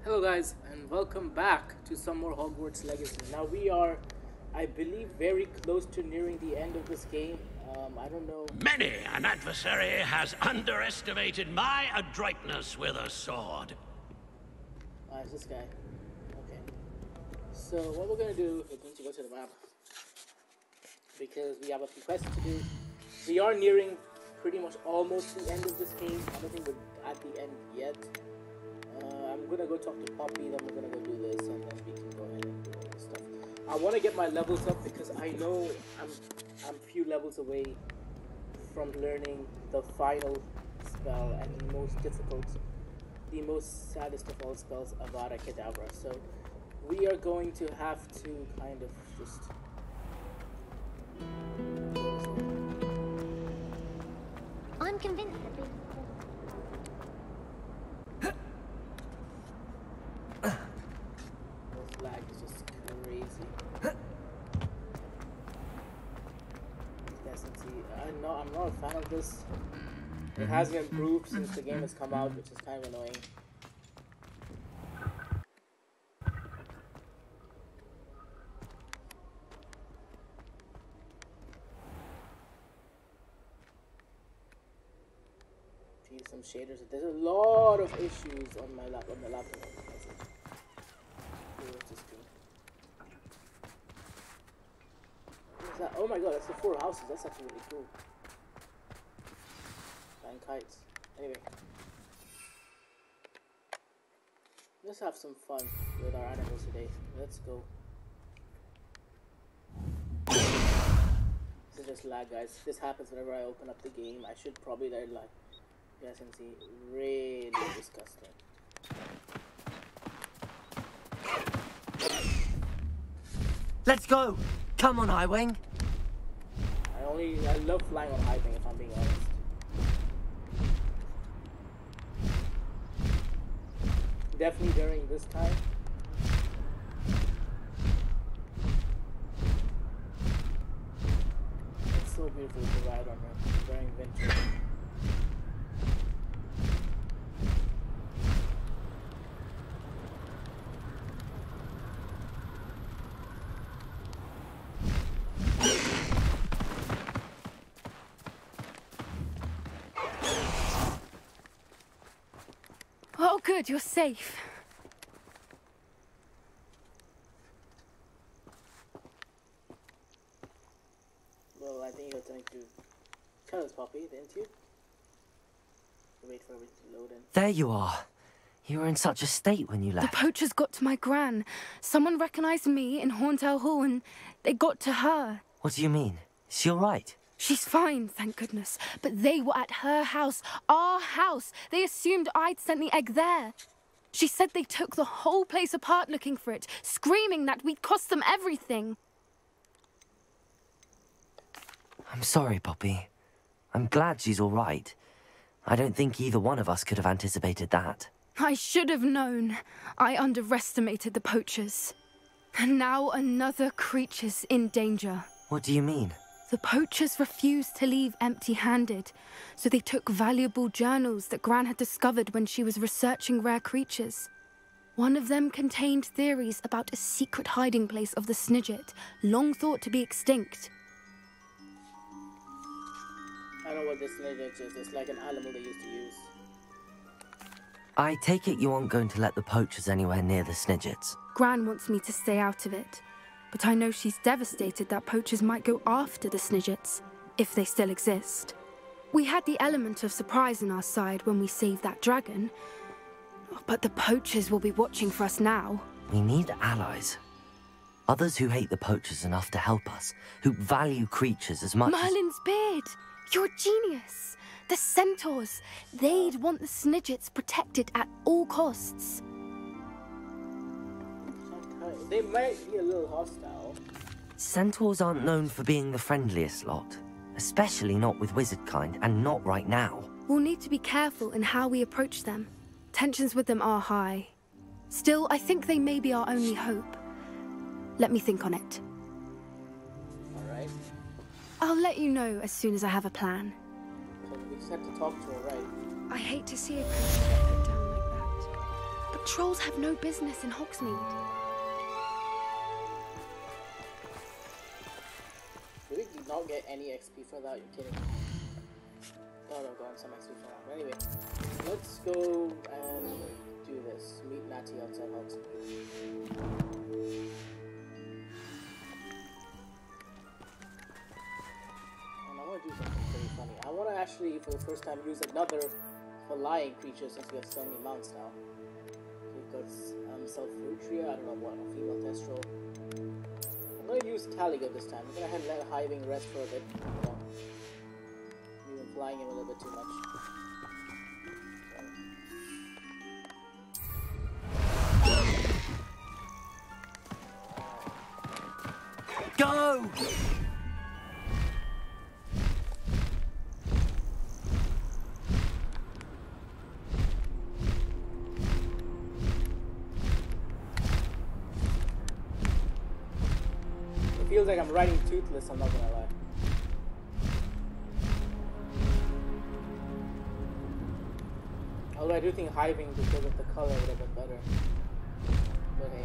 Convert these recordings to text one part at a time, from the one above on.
Hello guys and welcome back to some more Hogwarts Legacy. Now we are, I believe, very close to nearing the end of this game. I don't know. Many an adversary has underestimated my adroitness with a sword. It's this guy. Okay. So what we're going to do, we're going to go to the map. Because we have a few quests to do. We are nearing pretty much almost the end of this game. I don't think we're at the end yet. I'm gonna go talk to Poppy, then we're gonna go do this, and then we can go ahead and do all this stuff. I want to get my levels up because I know I'm a few levels away from learning the final spell and the most difficult, the most saddest of all spells, Avada Kedavra. So we are going to have to kind of just. I'm convinced that they... This lag is just crazy. Yes, and see, I'm not a fan of this. It hasn't improved since the game has come out, which is kind of annoying. Some shaders. There's a lot of issues on my laptop. Oh my god, that's the 4 houses. That's actually really cool. Flying kites. Anyway, let's have some fun with our animals today. Let's go. This is just lag, guys. This happens whenever I open up the game. I should probably let it lag. You guys can see, really disgusting. Let's go! Come on, Highwing! I love flying on Highwing, if I'm being honest. Definitely during this time. It's so beautiful to ride on her during winter. Oh, good, you're safe. Well, I think you were going to tell us, Poppy, didn't you? Wait for everything to load in. There you are. You were in such a state when you left. The poachers got to my gran. Someone recognized me in Horntail Hall and they got to her. What do you mean? Is she all right? She's fine, thank goodness. But they were at her house, our house. They assumed I'd sent the egg there. She said they took the whole place apart looking for it, screaming that we'd cost them everything. I'm sorry, Poppy. I'm glad she's all right. I don't think either one of us could have anticipated that. I should have known. I underestimated the poachers. And now another creature's in danger. What do you mean? The poachers refused to leave empty-handed, so they took valuable journals that Gran had discovered when she was researching rare creatures. One of them contained theories about a secret hiding place of the Snidget, long thought to be extinct. I don't know what this Snidget is. It's like an animal they used to use. I take it you aren't going to let the poachers anywhere near the Snidgets. Gran wants me to stay out of it. But I know she's devastated that poachers might go after the Snidgets, if they still exist. We had the element of surprise on our side when we saved that dragon, but the poachers will be watching for us now. We need allies. Others who hate the poachers enough to help us, who value creatures as much Merlin's beard! You're a genius! The Centaurs! They'd want the Snidgets protected at all costs. They might be a little hostile. Centaurs aren't known for being the friendliest lot. Especially not with wizard kind, and not right now. We'll need to be careful in how we approach them. Tensions with them are high. Still, I think they may be our only hope. Let me think on it. Alright. I'll let you know as soon as I have a plan. So we just have to talk to her, right? I hate to see a creature get put down like that. But Trolls have no business in Hogsmeade. Do we not get any XP for that? You're kidding. Thought I've gotten some XP for that. But anyway, let's go and do this. Meet Natty outside Hogsmeade. And I want to do something pretty funny. I want to actually, for the first time, use another flying creature since we have so many mounts now. We've got Sulfurutria, I don't know what, a female Thestral. I'm going to use Caligo this time. I'm going to let Hiving rest for a bit. You know, we've been flying him a little bit too much. Go! It feels like I'm riding Toothless, I'm not gonna lie. Although I do think Hiving, because of the color, would have been better. But hey,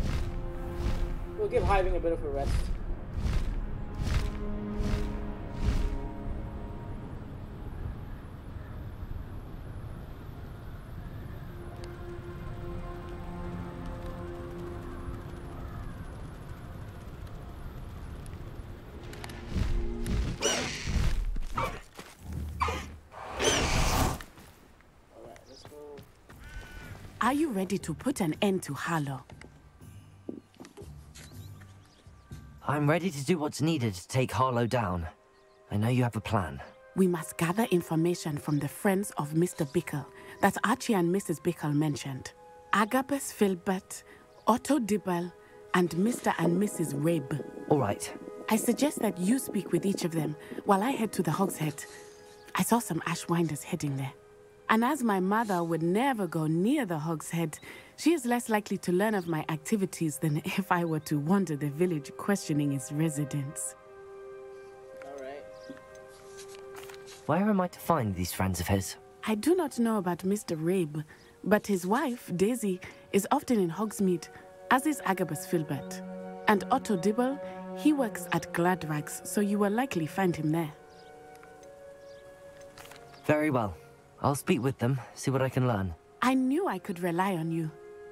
we'll give Hiving a bit of a rest. Are you ready to put an end to Harlow? I'm ready to do what's needed to take Harlow down. I know you have a plan. We must gather information from the friends of Mr. Bickle that Archie and Mrs. Bickle mentioned. Agabus Filbert, Otto Dibble, and Mr. and Mrs. Rabe. All right. I suggest that you speak with each of them while I head to the Hogshead. I saw some Ashwinders heading there. And as my mother would never go near the Hogshead, she is less likely to learn of my activities than if I were to wander the village questioning its residents. Alright. Where am I to find these friends of his? I do not know about Mr. Rabe, but his wife, Daisy, is often in Hogsmeade, as is Agabus Filbert. And Otto Dibble, he works at Gladrags, so you will likely find him there. Very well. I'll speak with them, see what I can learn. I knew I could rely on you.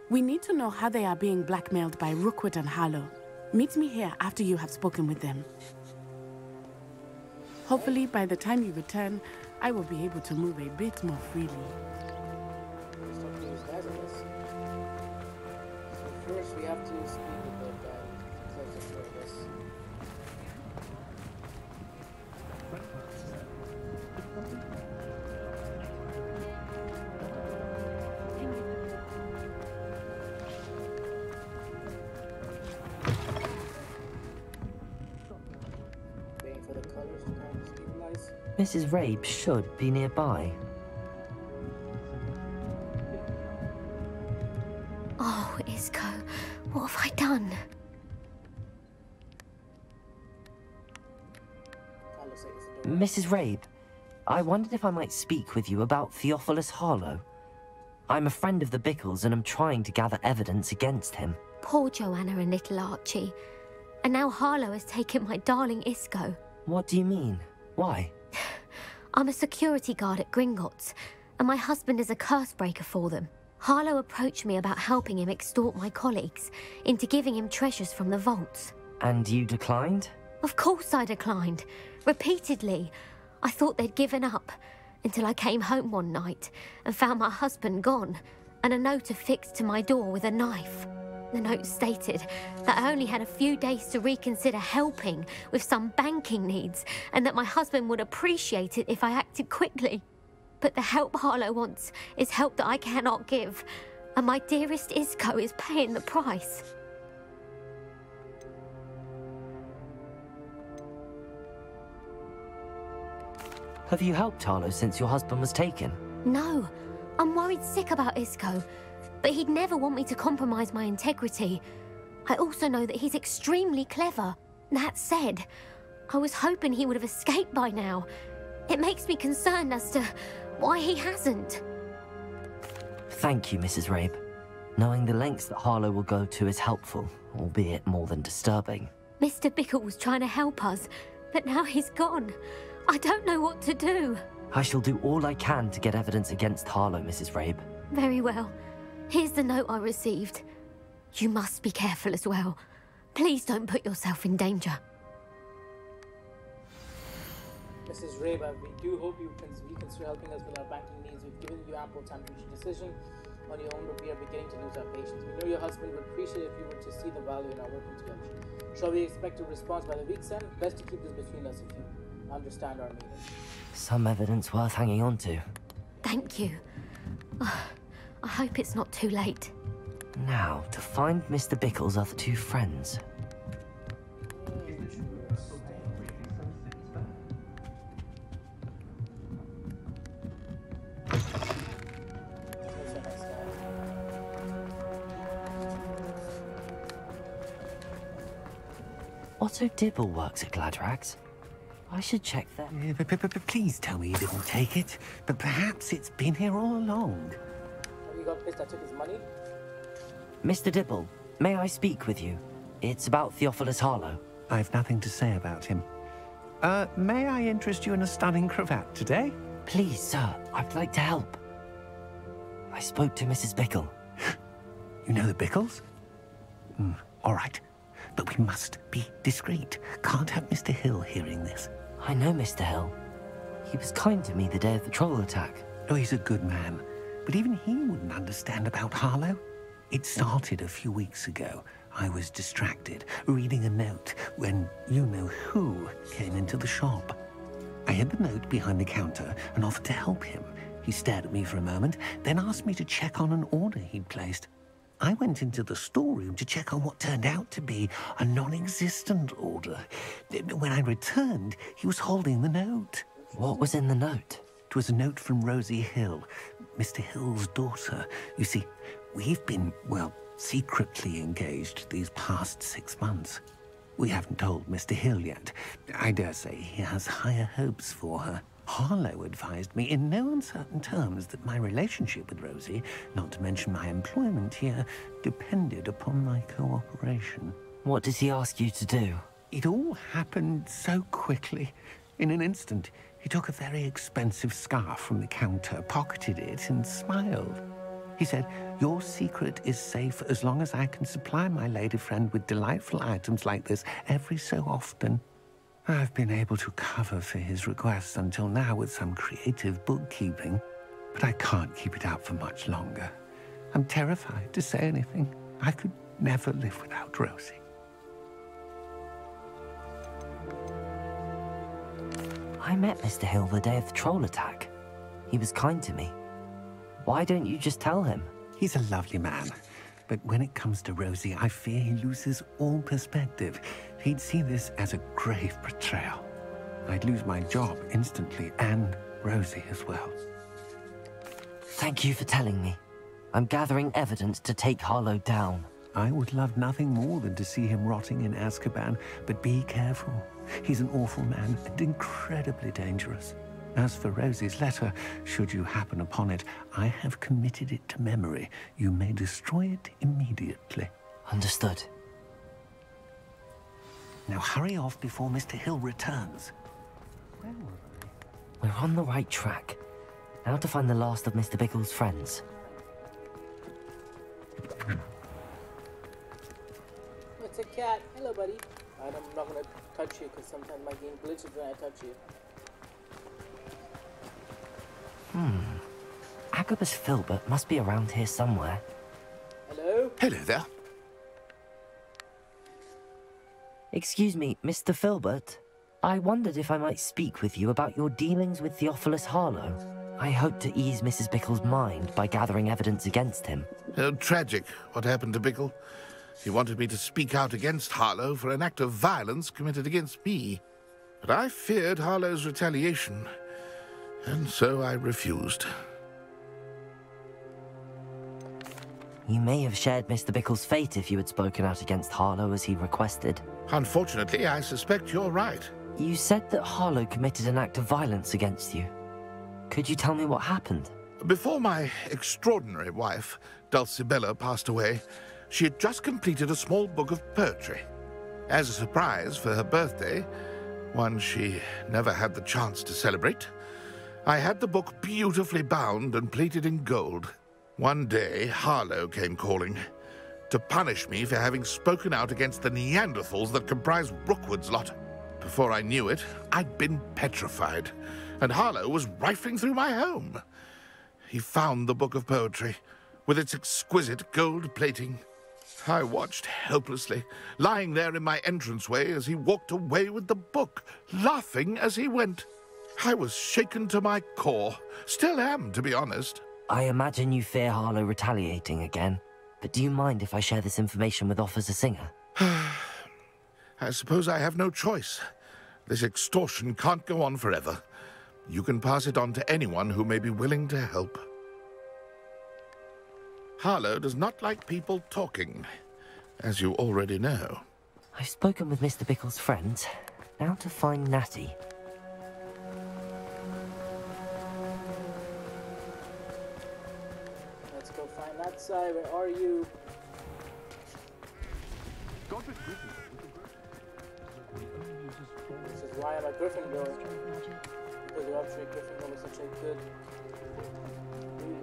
We need to know how they are being blackmailed by Rookwood and Harlow. Meet me here after you have spoken with them. Hopefully, by the time you return, I will be able to move a bit more freely. Let's talk to these guys on this. So first we have to speak with the guy closest to this. Waiting for the colors to kind of stabilize. Mrs. Rabe should be nearby. Oh, Isco, what have I done? Mrs. Rabe, I wondered if I might speak with you about Theophilus Harlow. I'm a friend of the Bickles and I'm trying to gather evidence against him. Poor Joanna and little Archie. And now Harlow has taken my darling Isco. What do you mean? Why? I'm a security guard at Gringotts, and my husband is a curse breaker for them. Harlow approached me about helping him extort my colleagues into giving him treasures from the vaults. And you declined? Of course I declined. Repeatedly. I thought they'd given up, until I came home one night and found my husband gone, and a note affixed to my door with a knife. The note stated that I only had a few days to reconsider helping with some banking needs, and that my husband would appreciate it if I acted quickly. But the help Harlow wants is help that I cannot give, and my dearest Isco is paying the price. Have you helped Harlow since your husband was taken? No, I'm worried sick about Isco, but he'd never want me to compromise my integrity. I also know that he's extremely clever. That said, I was hoping he would have escaped by now. It makes me concerned as to why he hasn't. Thank you, Mrs. Rabe. Knowing the lengths that Harlow will go to is helpful, albeit more than disturbing. Mr. Bickle was trying to help us, but now he's gone. I don't know what to do. I shall do all I can to get evidence against Harlow, Mrs. Rabe. Very well. Here's the note I received. You must be careful as well. Please don't put yourself in danger. Mrs. Rabe, we do hope you consider helping us with our banking needs. We've given you ample time to reach a decision on your own, but we are beginning to lose our patience. We know your husband would appreciate if you were to see the value in our working together. Shall we expect a response by the week's end? Best to keep this between us if you understand our meaning. Some evidence worth hanging on to. Thank you. I hope it's not too late. Now, to find Mr. Bickle's other two friends. Otto Dibble works at Gladrags. I should check that. Please tell me you didn't take it. But perhaps it's been here all along. You got pissed I took his money? Mr. Dibble, may I speak with you? It's about Theophilus Harlow. I've nothing to say about him. May I interest you in a stunning cravat today? Please, sir, I'd like to help. I spoke to Mrs. Bickle. You know the Bickles? All right. But we must be discreet. Can't have Mr. Hill hearing this. I know Mr. Hill. He was kind to me the day of the troll attack. Oh, he's a good man. But even he wouldn't understand about Harlow. It started a few weeks ago. I was distracted, reading a note, when you-know-who came into the shop. I hid the note behind the counter and offered to help him. He stared at me for a moment, then asked me to check on an order he'd placed. I went into the storeroom to check on what turned out to be a non-existent order. When I returned, he was holding the note. What was in the note? It was a note from Rosie Hill, Mr. Hill's daughter. You see, we've been, well, secretly engaged these past 6 months. We haven't told Mr. Hill yet. I dare say he has higher hopes for her. Harlow advised me in no uncertain terms that my relationship with Rosie, not to mention my employment here, depended upon my cooperation. What does he ask you to do? It all happened so quickly. In an instant, he took a very expensive scarf from the counter, pocketed it, and smiled. He said, "Your secret is safe as long as I can supply my lady friend with delightful items like this every so often." I've been able to cover for his requests until now with some creative bookkeeping, but I can't keep it up for much longer. I'm terrified to say anything. I could never live without Rosie. I met Mr. Hill the day of the troll attack. He was kind to me. Why don't you just tell him? He's a lovely man, but when it comes to Rosie, I fear he loses all perspective. He'd see this as a grave betrayal. I'd lose my job instantly, and Rosie as well. Thank you for telling me. I'm gathering evidence to take Harlow down. I would love nothing more than to see him rotting in Azkaban, but be careful. He's an awful man and incredibly dangerous. As for Rosie's letter, should you happen upon it, I have committed it to memory. You may destroy it immediately. Understood. Now hurry off before Mr. Hill returns. Where were I? We're on the right track. Now to find the last of Mr. Bickle's friends. It's a cat. Hello, buddy. I'm not gonna touch you because sometimes my game glitches when I touch you. Agabus Filbert must be around here somewhere. Hello? Hello there. Excuse me, Mr. Filbert. I wondered if I might speak with you about your dealings with Theophilus Harlow. I hope to ease Mrs. Bickle's mind by gathering evidence against him. Tragic, what happened to Bickle. He wanted me to speak out against Harlow for an act of violence committed against me. But I feared Harlow's retaliation, and so I refused. You may have shared Mr. Bickle's fate if you had spoken out against Harlow as he requested. Unfortunately, I suspect you're right. You said that Harlow committed an act of violence against you. Could you tell me what happened? Before my extraordinary wife, Dulcibella, passed away, she had just completed a small book of poetry. As a surprise for her birthday, one she never had the chance to celebrate, I had the book beautifully bound and plated in gold. One day, Harlow came calling to punish me for having spoken out against the Neanderthals that comprise Rookwood's lot. Before I knew it, I'd been petrified, and Harlow was rifling through my home. He found the book of poetry, with its exquisite gold plating. I watched helplessly, lying there in my entranceway as he walked away with the book, laughing as he went. I was shaken to my core. Still am, to be honest. I imagine you fear Harlow retaliating again. But do you mind if I share this information with Officer Singer? I suppose I have no choice. This extortion can't go on forever. You can pass it on to anyone who may be willing to help. Harlow does not like people talking, as you already know. I've spoken with Mr. Bickle's friends. Now to find Natty. Let's go find that side. Where are you? This is why I'm a Gryffindor. Because the option Gryffindor was such a good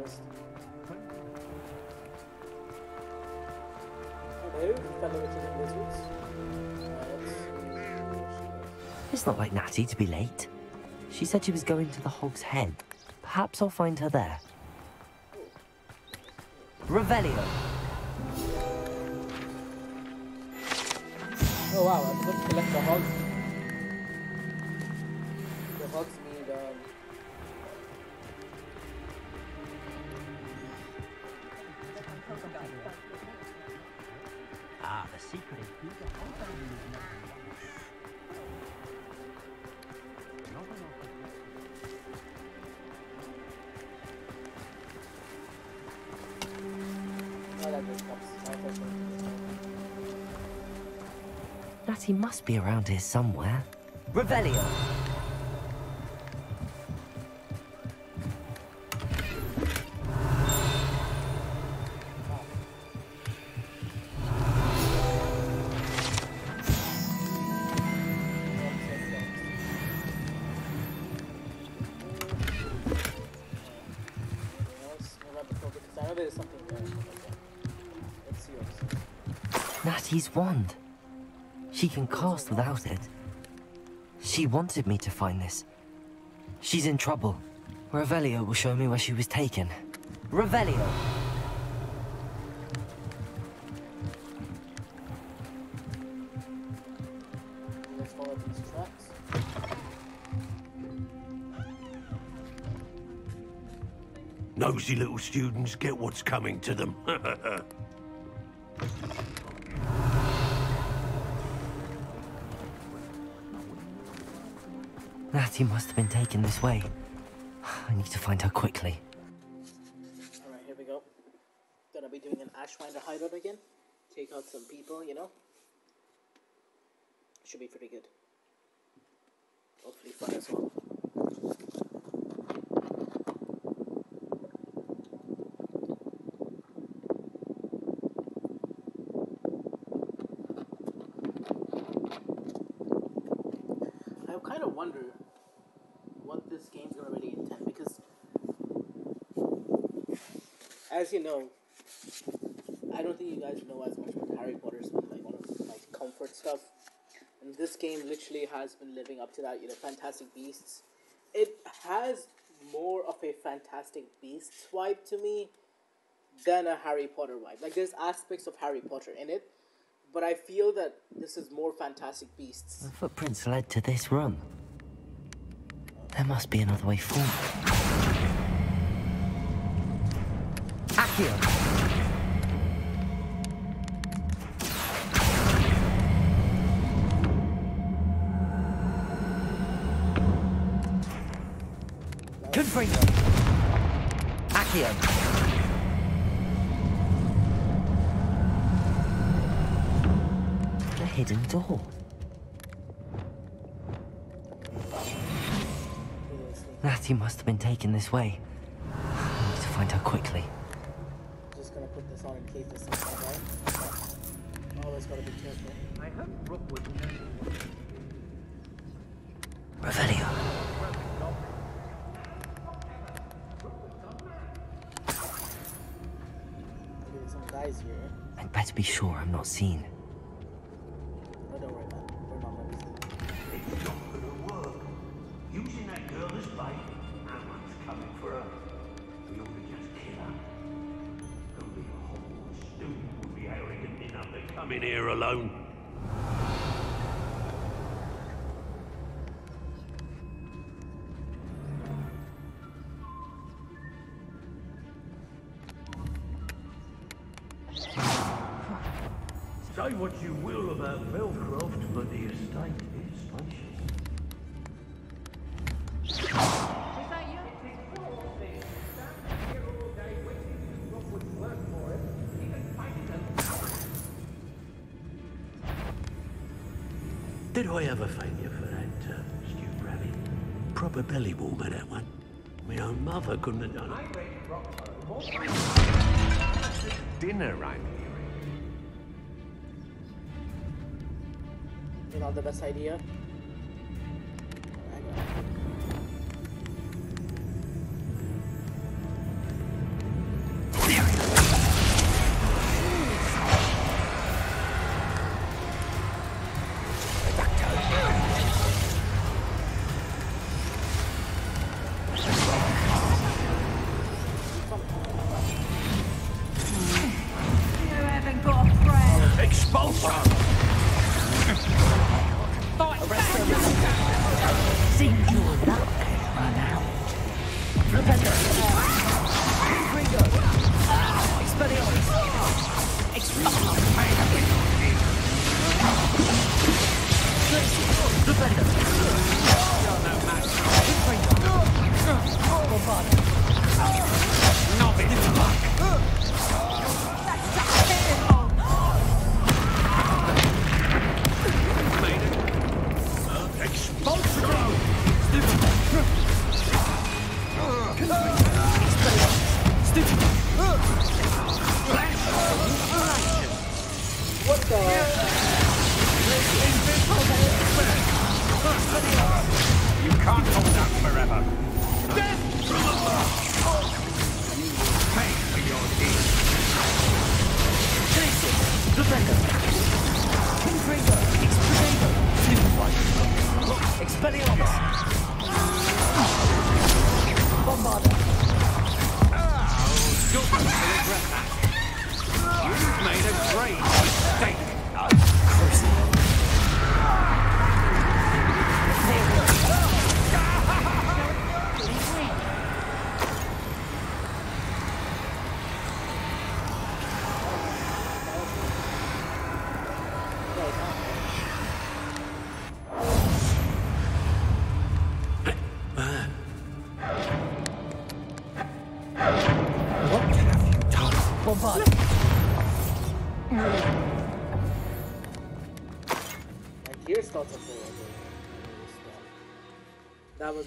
list. Hello, fellow little lizards. It's not like Natty to be late. She said she was going to the Hog's Head. Perhaps I'll find her there. Revelio! Oh wow, I'm supposed to collect the hogs. The hogs need The secret is who the Hog family is now. Natty must be around here somewhere. Revelio! Natty's wand. She can cast without it. She wanted me to find this. She's in trouble. Revelio will show me where she was taken. Revelio! Let's follow these tracks. Nosy little students get what's coming to them. Natty must have been taken this way. I need to find her quickly. Alright, here we go. Gonna be doing an Ashwinder hideout again. Take out some people, you know. Should be pretty good. Hopefully fun as well. I kind of wonder what this game's gonna really intend, because as you know, I don't think you guys know as much about Harry Potter's been like one of my comfort stuff, and this game literally has been living up to that. You know, Fantastic Beasts. It has more of a Fantastic Beasts vibe to me than a Harry Potter vibe. Like, there's aspects of Harry Potter in it, but I feel that this is more Fantastic Beasts. The footprints led to this room. There must be another way forward. Accio! Confringo! Accio! The hidden door. Natty must have been taken this way. I need find her quickly. Just gonna put this on in case there's something right. Always gotta be careful. I hope Brooke would Revelio. There's some guys here. I'd better be sure I'm not seen. Oh, don't worry about it. We're not gonna be seen. It's not gonna work. Using that girl as bait, no one's coming for her. We ought to just kill her. Only a Hogwarts student would be arrogant enough to come in here alone. Say what you will about Velcroft, but the estate is spacious. Did I ever thank you for that, Stu Rabbit? Proper belly warmer, that one. My own mother couldn't have done it. dinner, I'm hearing. You know, the best idea?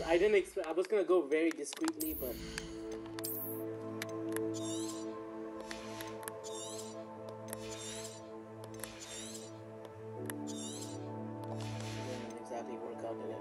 I didn't expect. I was gonna go very discreetly, but it didn't exactly work out, did it?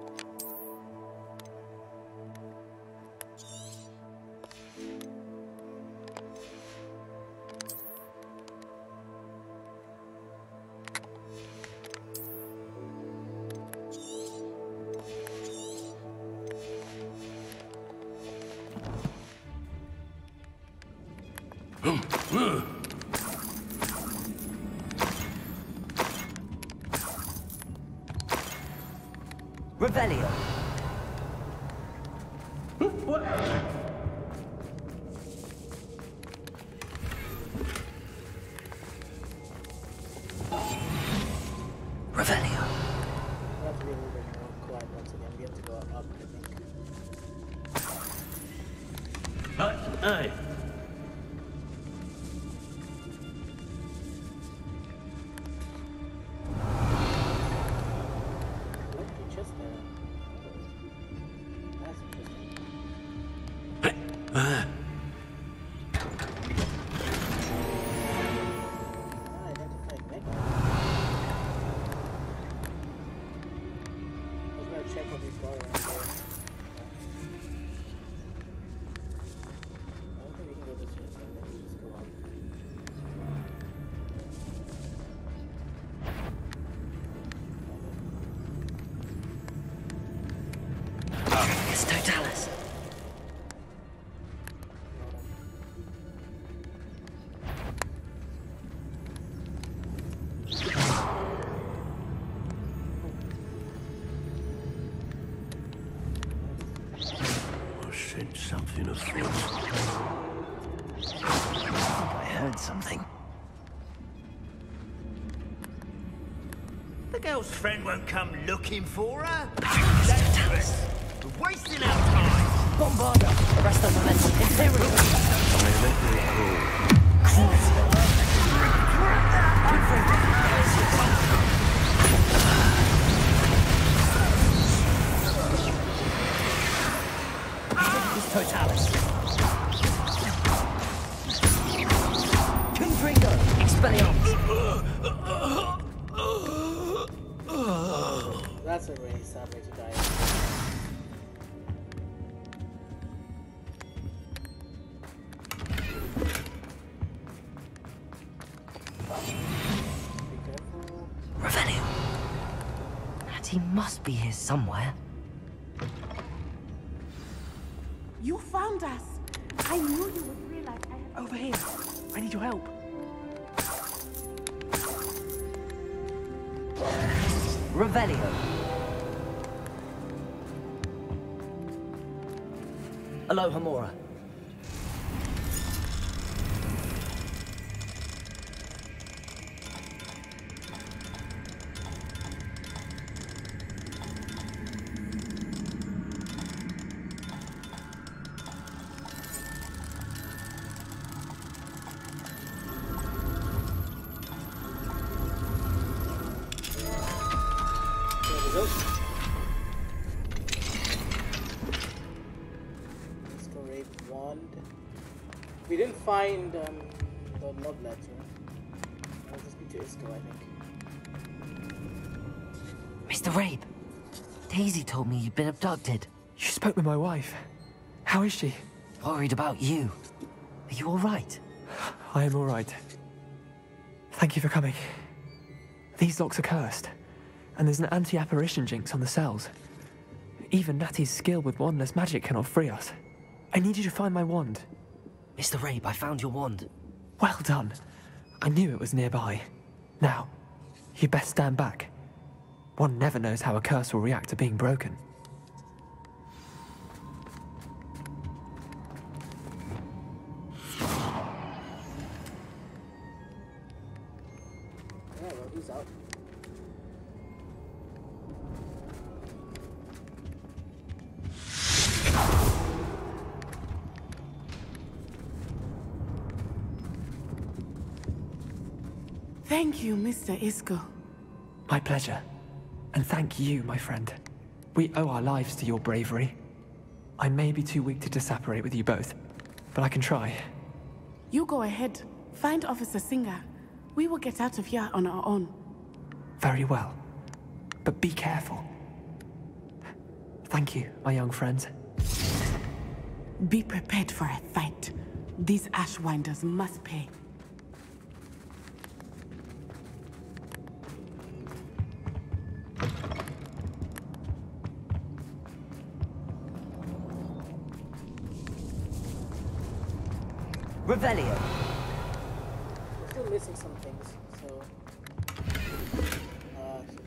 Revelio. What? We Revelio. have to be a little bit more quiet once again. We have to go up, I think. Hey. Something afoot. I think I heard something. The girl's friend won't come looking for her. Centaurs. We're wasting our time. Bombarda! Arrest the momentum. Imperial! Totalis. Confringo. Expelliarmus. That's a really sad way to die. Be careful. Revelio. Natty must be here somewhere. You found us. I knew you would realize I had... Over here. I need your help. Revelio. Aloha Mora. We didn't find the love letter. I'll just be to Isco, I think. Mr. Rabe, Daisy told me you'd been abducted. You spoke with my wife. How is she? Worried about you. Are you all right? I am all right. Thank you for coming. These locks are cursed, and there's an anti-apparition jinx on the cells. Even Natty's skill with wandless magic cannot free us. I need you to find my wand. Mr. Rabe, I found your wand. Well done. I knew it was nearby. Now, you best stand back. One never knows how a curse will react to being broken. Yeah, well, he's out. Thank you, Mr. Isco. My pleasure. And thank you, my friend. We owe our lives to your bravery. I may be too weak to disapparate with you both, but I can try. You go ahead. Find Officer Singer. We will get out of here on our own. Very well. But be careful. Thank you, my young friends. Be prepared for a fight. These Ashwinders must pay. Revelio. We're still missing some things, so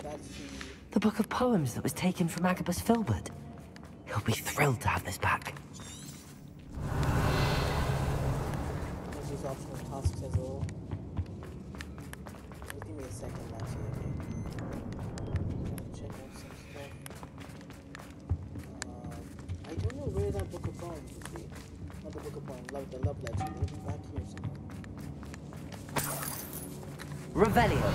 that's The book of poems that was taken from Agabus Filbert. He'll be thrilled to have this back. there's these optional tasks as well. Just give me a second, actually, okay? Check out some stuff. I don't know where that book of poems would be. Not the book of poems, the love letter. It'll be back here somewhere. Revelio.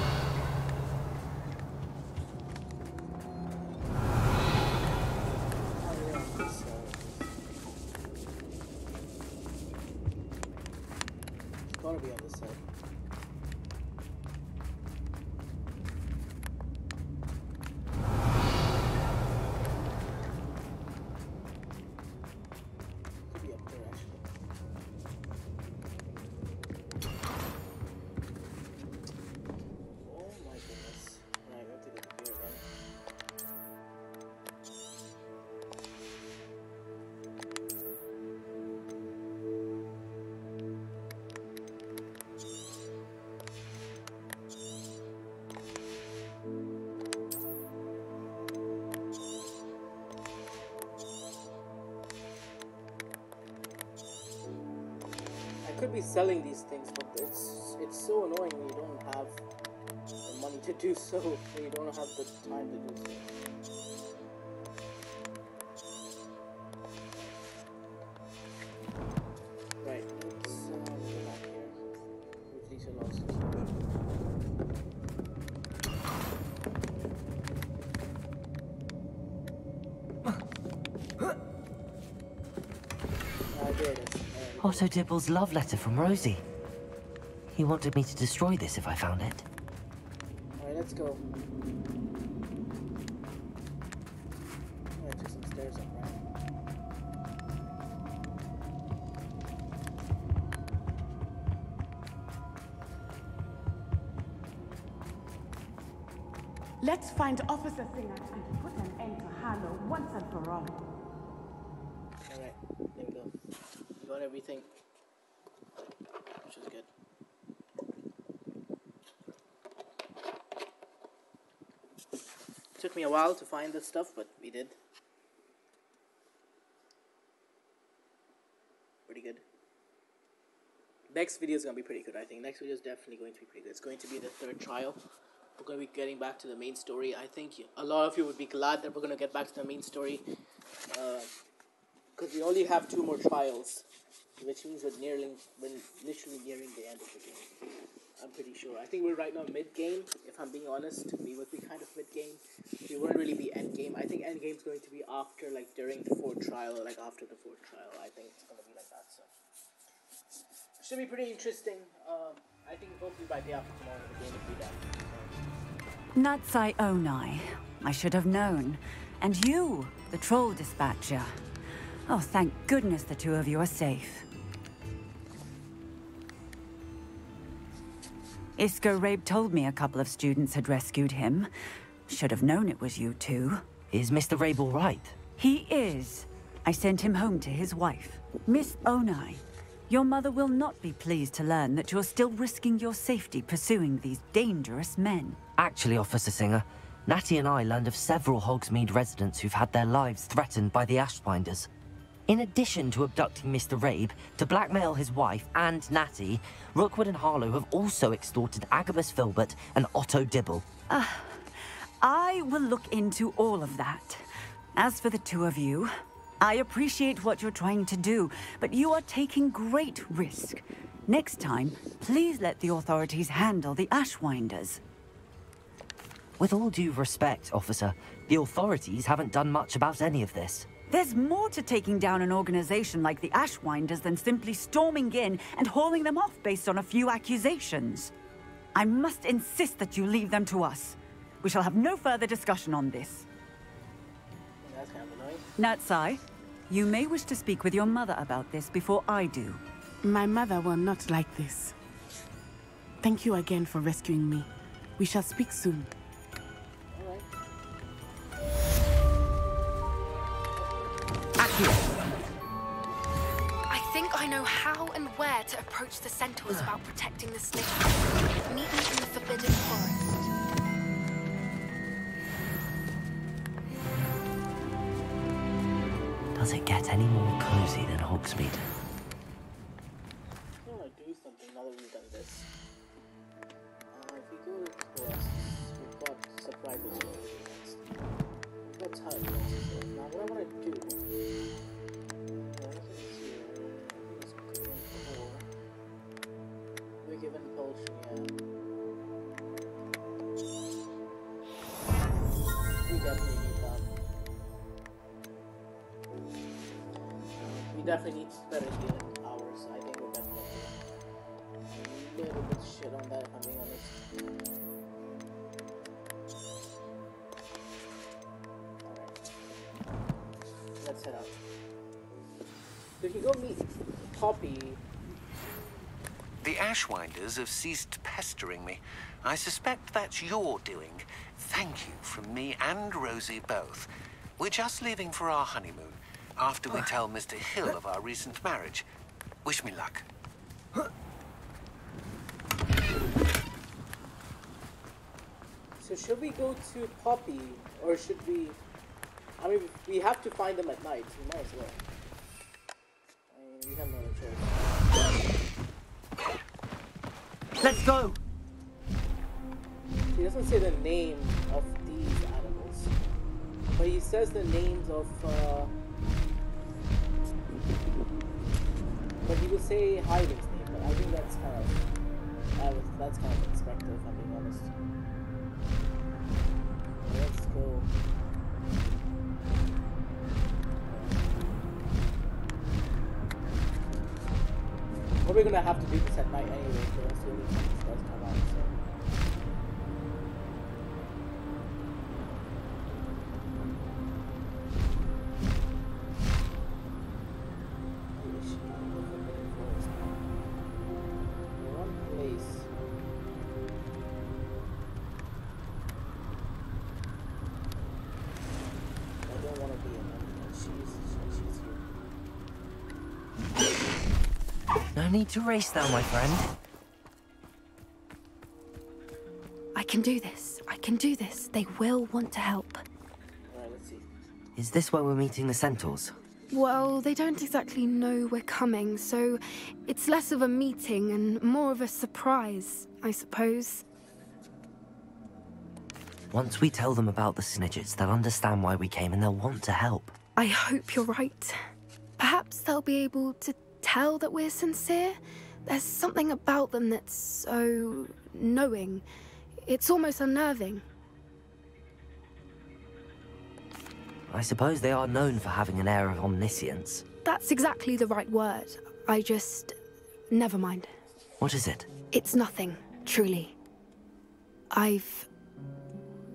It's gotta be on this side. Could be up there, actually. Oh, could be selling these things, but it's so annoying when you don't have the money to do so, when you don't have the time to do so. Right, let's go back here. These are lost. There it is. Otto Dibble's love letter from Rosie. He wanted me to destroy this if I found it. Alright, let's go. I took some stairs up, right? Let's find Officer Singer and put an end to Harlow once and for all. Alright, there we go. We got everything, which is good. Took me a while to find this stuff, but we did. Pretty good. Next video is going to be pretty good, I think. Next video is definitely going to be pretty good. It's going to be the third trial. We're going to be getting back to the main story. I think a lot of you would be glad that we're going to get back to the main story. Because we only have 2 more trials. Which means we're literally nearing the end of the game. I'm pretty sure. I think we're right now mid-game. If I'm being honest, we would be kind of mid-game. We wouldn't really be end-game. I think end-game's going to be after, like, during the 4th trial, or, like, after the 4th trial. I think it's going to be like that, so. Should be pretty interesting. I think hopefully by day after tomorrow, the game will be done. Natsai Onai. I should have known. And you, the troll dispatcher. Oh, thank goodness the 2 of you are safe. Isco Rabe told me a couple of students had rescued him. Should have known it was you 2. Is Mr. Rabe all right? He is. I sent him home to his wife. Miss Onai, your mother will not be pleased to learn that you're still risking your safety pursuing these dangerous men. Actually, Officer Singer, Natty and I learned of several Hogsmeade residents who've had their lives threatened by the Ashwinders. In addition to abducting Mr. Rabe, to blackmail his wife and Natty, Rookwood and Harlow have also extorted Agabus Filbert and Otto Dibble. I will look into all of that. As for the 2 of you, I appreciate what you're trying to do, but you are taking great risk. Next time, please let the authorities handle the Ashwinders. With all due respect, officer, the authorities haven't done much about any of this. There's more to taking down an organization like the Ashwinders than simply storming in and hauling them off based on a few accusations. I must insist that you leave them to us. We shall have no further discussion on this. That's kind of annoying. Natsai, you may wish to speak with your mother about this before I do. My mother will not like this. Thank you again for rescuing me. We shall speak soon. I think I know how and where to approach the Centaurs about protecting the snake. Meet me in the Forbidden Forest. Does it get any more cozy than Hogsmeade? I want to do something now that we've done this. If we go to quests, we've got surprises. We've got time. Now what I want to do... We're given potion, yeah. We definitely need that. We definitely need better healing powers. I think we're definitely a little bit shit on that, if I'm being honest. Alright. Let's head out. We can go meet Poppy. The Ashwinders have ceased pestering me. I suspect that's your doing. Thank you from me and Rosie both. We're just leaving for our honeymoon, after we tell Mr. Hill of our recent marriage. Wish me luck. So should we go to Poppy, or should we... I mean, we have to find them at night, so we might as well. I mean, we have no other choice. Let's go! He doesn't say the name of these animals, but he says the names of, but he will say Hyling's name, but I think that's kind of expected, if I'm being honest. Let's go. What we're gonna have to do this at night anyway, so that's the only time this does come out, so. No need to race now, my friend. I can do this. I can do this. They will want to help. Alright, let's see. Is this where we're meeting the Centaurs? Well, they don't exactly know we're coming, so it's less of a meeting and more of a surprise, I suppose. Once we tell them about the Snidgets, they'll understand why we came and they'll want to help. I hope you're right. Perhaps they'll be able to tell that we're sincere. There's something about them that's so knowing. It's almost unnerving. I suppose they are known for having an air of omniscience. That's exactly the right word. I just... never mind. What is it? It's nothing, truly.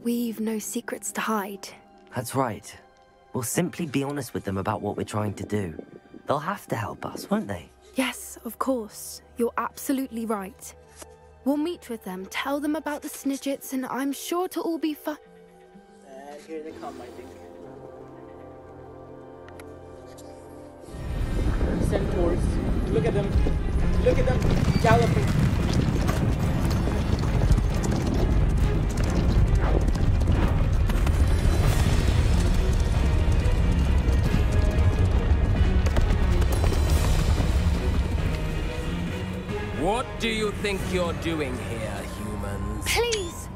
We've no secrets to hide. That's right. We'll simply be honest with them about what we're trying to do. They'll have to help us, won't they? Yes, of course. You're absolutely right. We'll meet with them, tell them about the Snidgets, and I'm sure it'll all be fun. And here they come, I think. Centaurs. Look at them. Look at them galloping. What do you think you're doing here, humans? Please!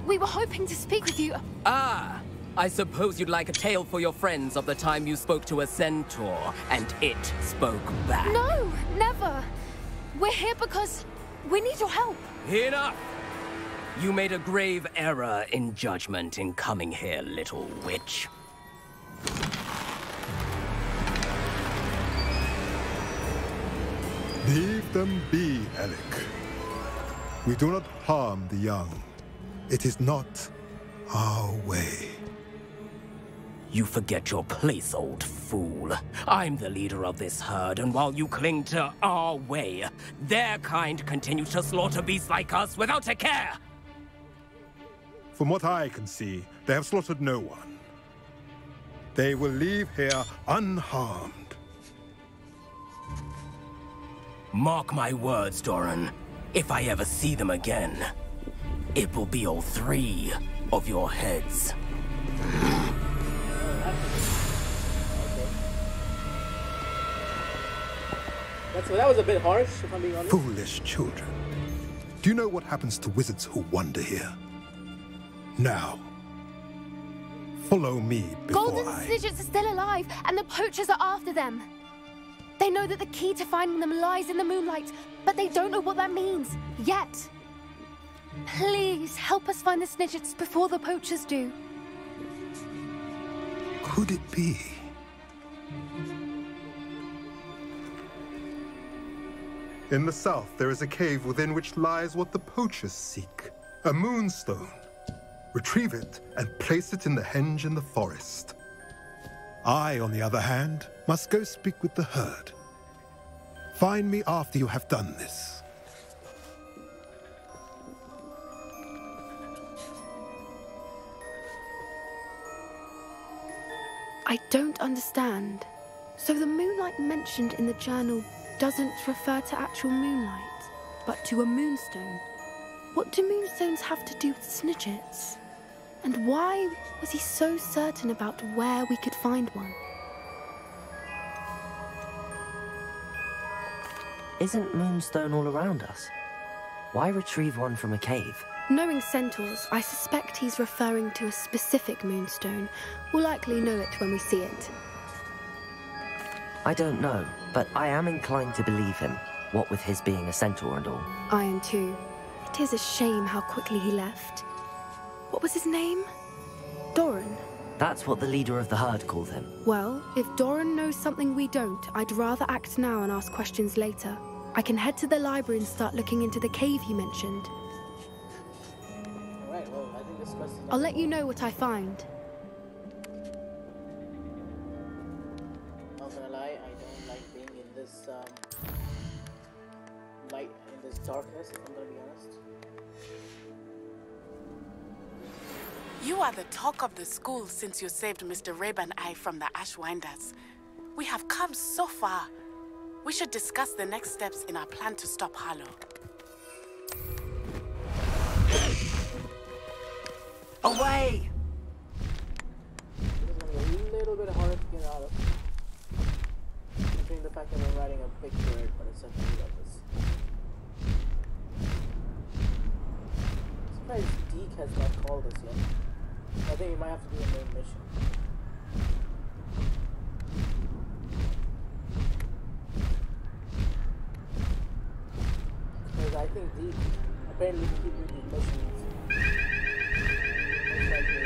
We were hoping to speak with you. Ah! I suppose you'd like a tale for your friends of the time you spoke to a centaur, and it spoke back. No, never! We're here because we need your help. Enough! You made a grave error in judgment in coming here, little witch. Leave them be, Alec. We do not harm the young. It is not our way. You forget your place, old fool. I'm the leader of this herd, and while you cling to our way, their kind continue to slaughter beasts like us without a care! From what I can see, they have slaughtered no one. They will leave here unharmed. Mark my words, Doran. If I ever see them again, it will be all 3 of your heads. That was a bit harsh, if I'm being honest. Foolish children. Do you know what happens to wizards who wander here? Now, follow me before Golden Snidgets are still alive, and the poachers are after them. They know that the key to finding them lies in the moonlight, but they don't know what that means, yet. Please, help us find the Snidgets before the poachers do. Could it be? In the south, there is a cave within which lies what the poachers seek. A moonstone. Retrieve it and place it in the henge in the forest. I, on the other hand, must go speak with the herd. Find me after you have done this. I don't understand. So the moonlight mentioned in the journal doesn't refer to actual moonlight, but to a moonstone. What do moonstones have to do with Snidgets? And why was he so certain about where we could find one? Isn't moonstone all around us? Why retrieve one from a cave? Knowing centaurs, I suspect he's referring to a specific moonstone. We'll likely know it when we see it. I don't know, but I am inclined to believe him, what with his being a centaur and all. I am too. It is a shame how quickly he left. What was his name? Doran? That's what the leader of the herd called him. Well, if Doran knows something we don't, I'd rather act now and ask questions later. I can head to the library and start looking into the cave he mentioned. Alright, well, I think this question... I'll let you know what I find. Not gonna lie, I don't like being in this, light, in this darkness, if I'm gonna be honest. You are the talk of the school since you saved Mr. Rabe and I from the Ashwinders. We have come so far. We should discuss the next steps in our plan to stop Harlow. Away! This is gonna be a little bit harder to get out of. Considering the fact that we're riding a big bird, but it's something like this. I'm surprised Deke has not called us yet. I think we might have to do a main mission. Because I think Deke apparently can keep doing these missions. Most likely,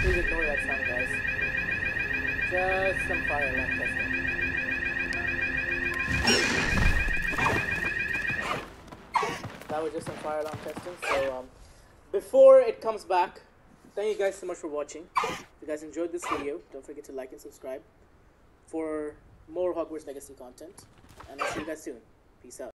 please ignore that sound, guys. Just some fire alarm testing. That was just some fire alarm testing. So before it comes back, thank you guys so much for watching. If you guys enjoyed this video, don't forget to like and subscribe for more Hogwarts Legacy content. And I'll see you guys soon. Peace out.